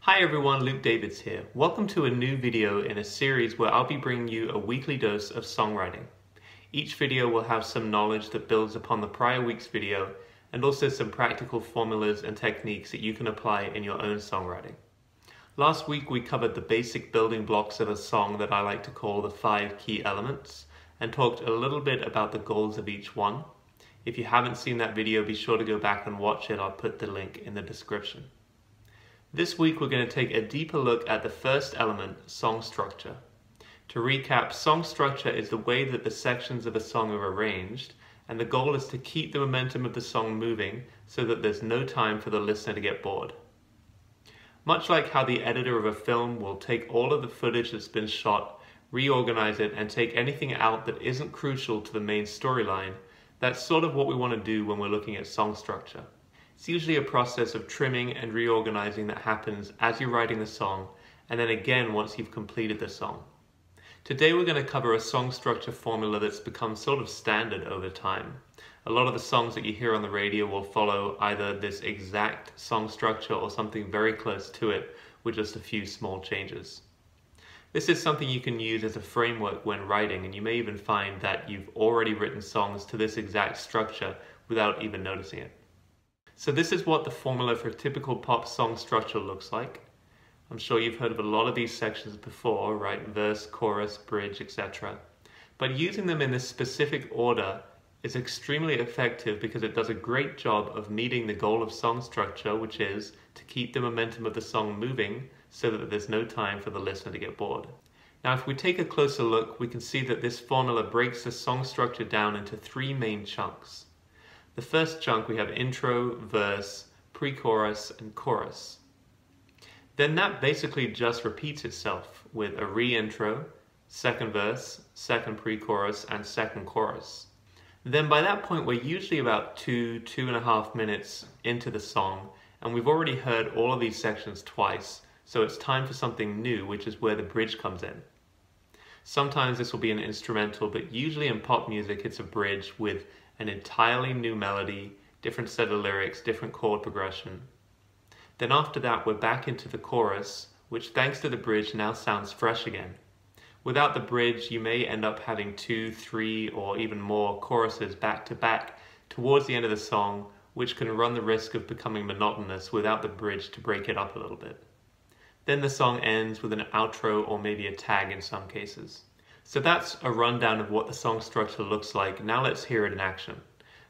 Hi everyone, Luke Davids here. Welcome to a new video in a series where I'll be bringing you a weekly dose of songwriting. Each video will have some knowledge that builds upon the prior week's video and also some practical formulas and techniques that you can apply in your own songwriting. Last week we covered the basic building blocks of a song that I like to call the 5 key elements and talked a little bit about the goals of each one. If you haven't seen that video, be sure to go back and watch it. I'll put the link in the description. This week we're going to take a deeper look at the first element, song structure. To recap, song structure is the way that the sections of a song are arranged, and the goal is to keep the momentum of the song moving so that there's no time for the listener to get bored. Much like how the editor of a film will take all of the footage that's been shot, reorganize it, and take anything out that isn't crucial to the main storyline, that's sort of what we want to do when we're looking at song structure. It's usually a process of trimming and reorganizing that happens as you're writing the song, and then again once you've completed the song. Today we're going to cover a song structure formula that's become sort of standard over time. A lot of the songs that you hear on the radio will follow either this exact song structure or something very close to it with just a few small changes. This is something you can use as a framework when writing, and you may even find that you've already written songs to this exact structure without even noticing it. So this is what the formula for a typical pop song structure looks like. I'm sure you've heard of a lot of these sections before, right? Verse, chorus, bridge, etc. But using them in this specific order is extremely effective because it does a great job of meeting the goal of song structure, which is to keep the momentum of the song moving so that there's no time for the listener to get bored. Now, if we take a closer look, we can see that this formula breaks the song structure down into 3 main chunks. The first chunk we have intro, verse, pre-chorus, and chorus. Then that basically just repeats itself with a re-intro, second verse, second pre-chorus, and second chorus. Then by that point we're usually about 2.5 minutes into the song, and we've already heard all of these sections twice, so it's time for something new, which is where the bridge comes in. Sometimes this will be an instrumental, but usually in pop music it's a bridge with an entirely new melody, different set of lyrics, different chord progression. Then after that we're back into the chorus, which thanks to the bridge now sounds fresh again. Without the bridge you may end up having 2, 3 or even more choruses back to back towards the end of the song, which can run the risk of becoming monotonous without the bridge to break it up a little bit. Then the song ends with an outro or maybe a tag in some cases. So that's a rundown of what the song structure looks like. Now let's hear it in action.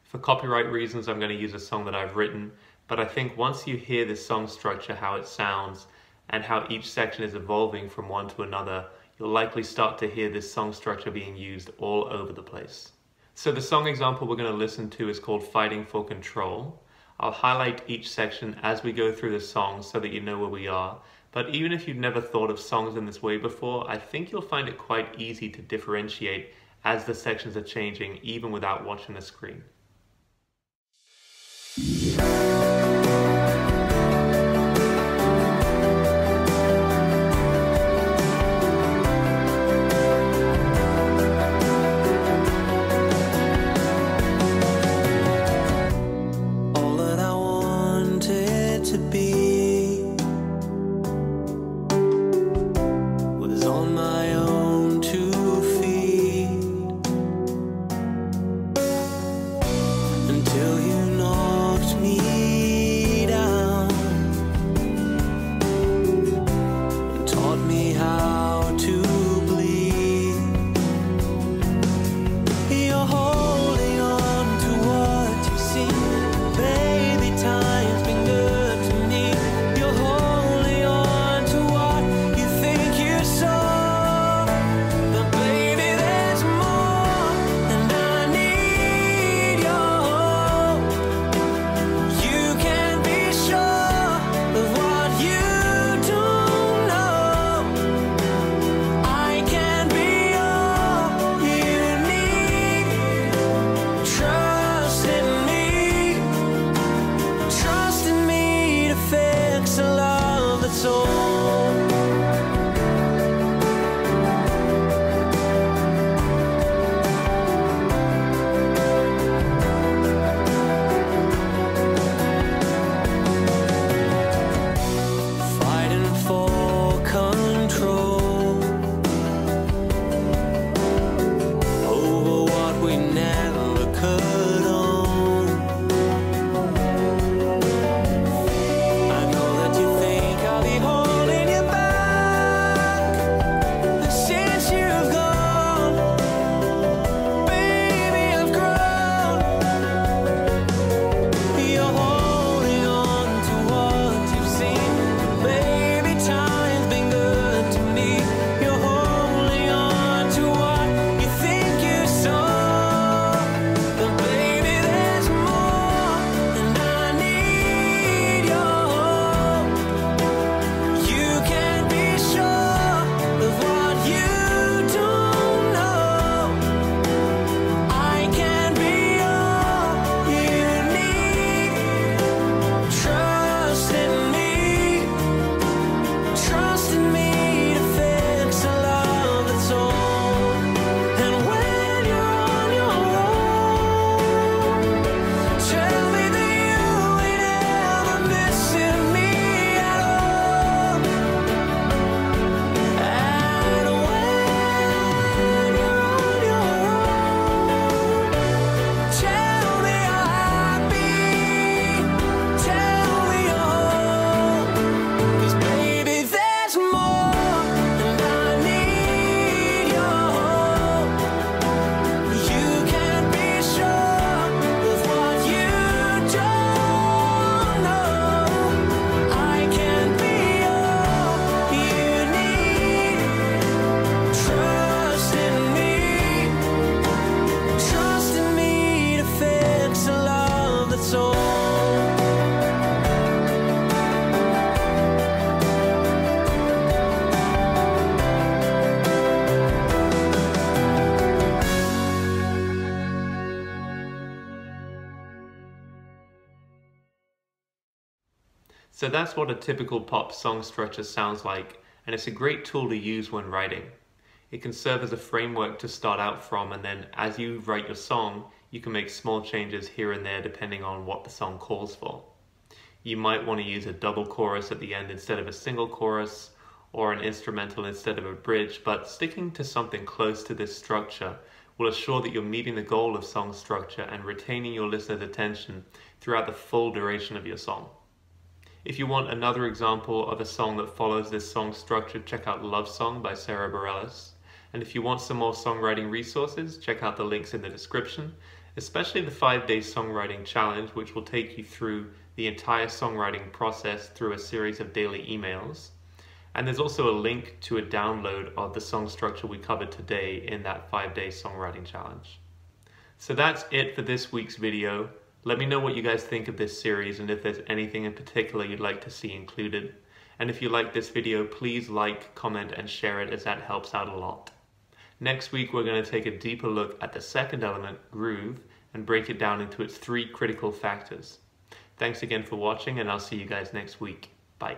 For copyright reasons, I'm going to use a song that I've written, but I think once you hear this song structure, how it sounds, and how each section is evolving from one to another, you'll likely start to hear this song structure being used all over the place. So the song example we're going to listen to is called Fighting for Control. I'll highlight each section as we go through the song so that you know where we are. But even if you've never thought of songs in this way before, I think you'll find it quite easy to differentiate as the sections are changing, even without watching the screen. All that I wanted to be on my own 2 feet. So that's what a typical pop song structure sounds like, and it's a great tool to use when writing. It can serve as a framework to start out from, and then as you write your song, you can make small changes here and there depending on what the song calls for. You might want to use a double chorus at the end instead of a single chorus, or an instrumental instead of a bridge, but sticking to something close to this structure will assure that you're meeting the goal of song structure and retaining your listener's attention throughout the full duration of your song. If you want another example of a song that follows this song structure, check out Love Song by Sarah Bareilles. And if you want some more songwriting resources, check out the links in the description, especially the 5-day songwriting challenge, which will take you through the entire songwriting process through a series of daily emails. And there's also a link to a download of the song structure we covered today in that 5-day songwriting challenge. So that's it for this week's video. Let me know what you guys think of this series and if there's anything in particular you'd like to see included. And if you like this video, please like, comment, and share it, as that helps out a lot. Next week, we're going to take a deeper look at the second element, groove, and break it down into its 3 critical factors. Thanks again for watching, and I'll see you guys next week. Bye.